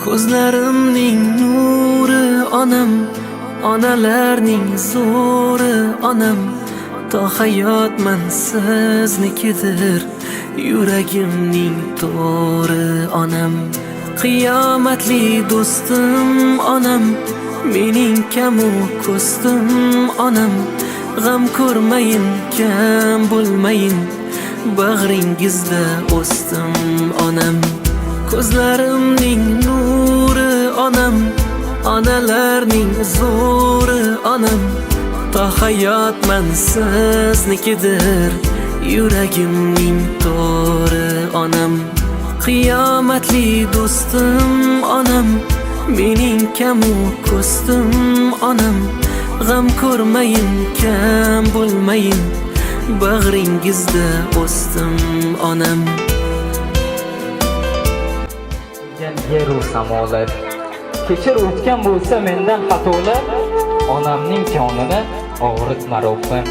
Ko'zlarimning nuri onam, onalarning zo'ri onam. To hayotman siznikidir, yuragimning to'ri onam. Qiyomatli do'stim onam, mening kamu ko'stim onam. G'am ko'rmayin, kam bo'lmayin, bag'ringizda o'stim onam. Ko'zlarimning nuri onam, onalarning zo'ri onam. To hayotman siznikidir, yuragimning to'ri onam. Qiyomatli do'stim onam, mening kamu ko'stim onam. G'am ko'rmayin, kam bo'lmayin, bag'ringizda o'stim onam. Yeru samolar kechir o'tgan bo'lsa mendan xatolar, onamning jonini og'ritma Robbim.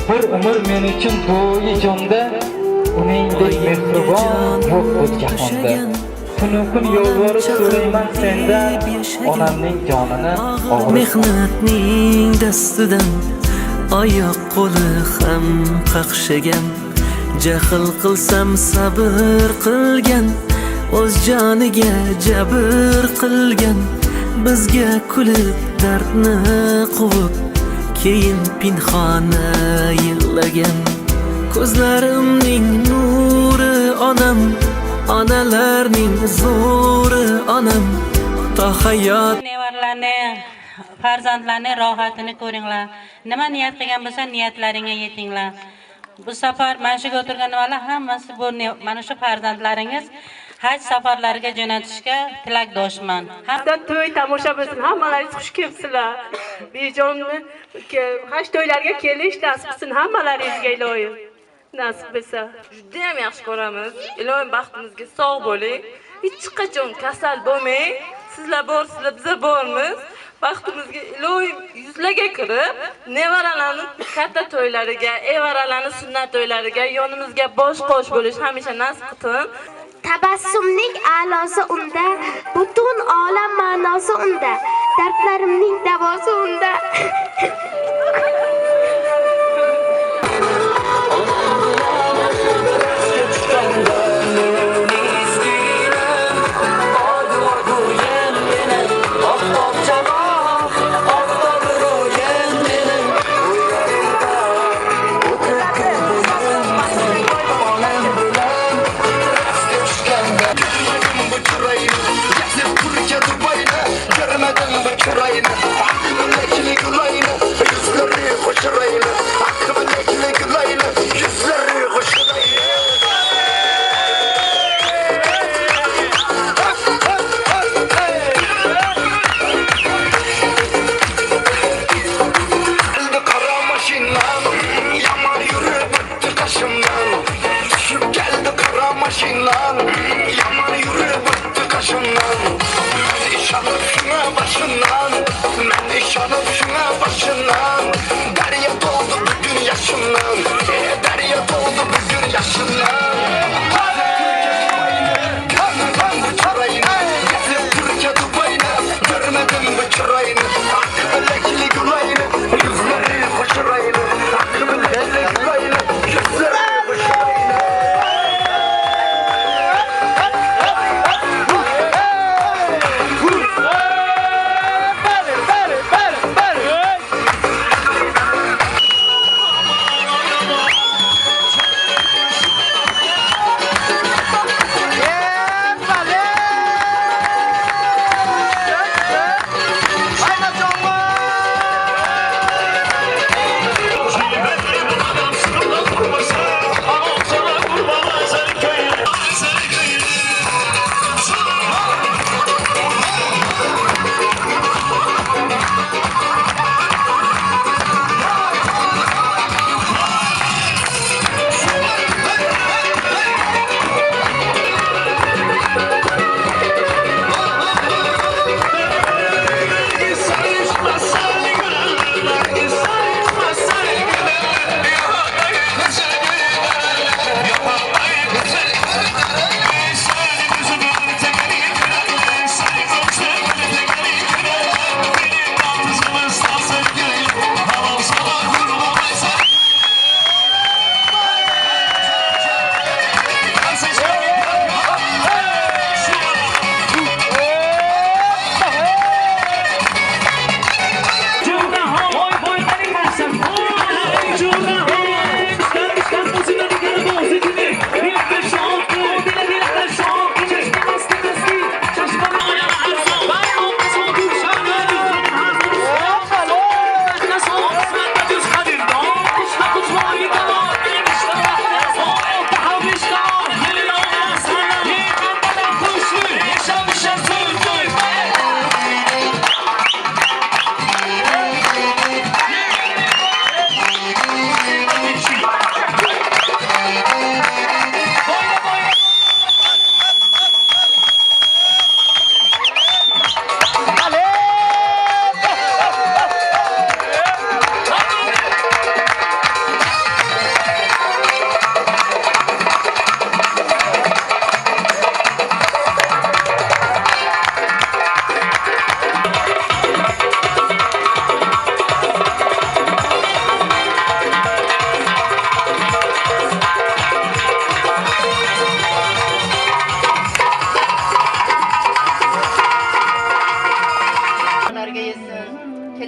Bir umr men uchun to'yi jonda, uningdek mehribon yo'q bu jahonda. Kun yolvorib so'rayman sendan, onamning jonini og'ritma. Mehnatning dastidan oyoq qo'li ham qaqshagan, jahl qilsam sabr qilgan, o'z joniga jabr qilgan. Bizga kulib dardni quvib, keyin pinhona yig'lagan. Ko'zlarimning nuri onam, onalarning zo'ri onam. To hayot nevarlarni, farzandlarni rohatini ko'ringlar. Nima niyat qilgan bo'lsa niyatlaringga yetinglar. Bu safar mana shu o'tirgan nimalar hammasi bu mana shu farzandlaringiz haj safarlariga jo'natishga tilakdoshman. Hamda to'y tomosha bo'lsin, hammalaringiz xush kelibsizlar. Bejonni haj to'ylariga kelish nasib qilsin hammalaringizga iloyim. Nasib bo'lsa, juda ham yaxshi ko'ramiz. Iloyim baxtimizga sog' bo'ling. Hech qachon kasal bo'lmang. Sizlar borsizlar, biz bormiz. Baxtimizga iloyim yuzlarga kirib, nevaralarning katta to'ylariga, evaralarning sunnat to'ylariga yonimizga bosh-qo'sh bo'lish hamisha nasib qilsin. Tabassumning a'losi unda, butun olam ma'nosi unda, dardlarimning davosi unda.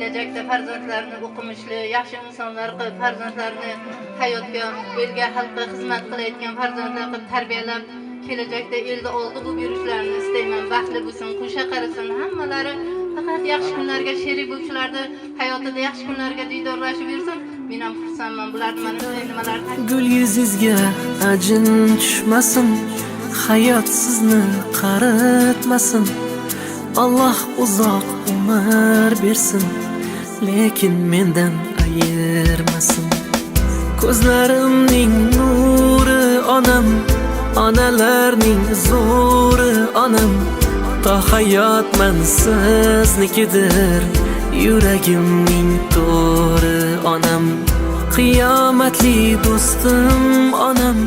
kelajakda farzandlarini o'qimishli, yaxshi insonlar qilib, farzandlarini hayotga, elga, xalqqa xizmat qilayotgan farzandlar qilib tarbiyalab, kelajakda elda oldi bo'lib yurishlarini istayman. Baxtli bo'lsin, qo'sha qarasin, hammalari faqat yaxshi kunlarga sherik bo'lishlarni, hayotida yaxshi kunlarga diydorlashib yursin. Men ham xursandman. Bularni mana shunday nimalar Gul yuzingizga ajin tushmasin, hayot sizni qaritmasin. Alloh uzoq umr bersin, lekin mendan ayirmasin. Ko'zlarimning nuri onam, onalarning zo'ri onam. To hayotman siznikidir, yuragimning to'ri onam. Qiyomatli do'stim onam.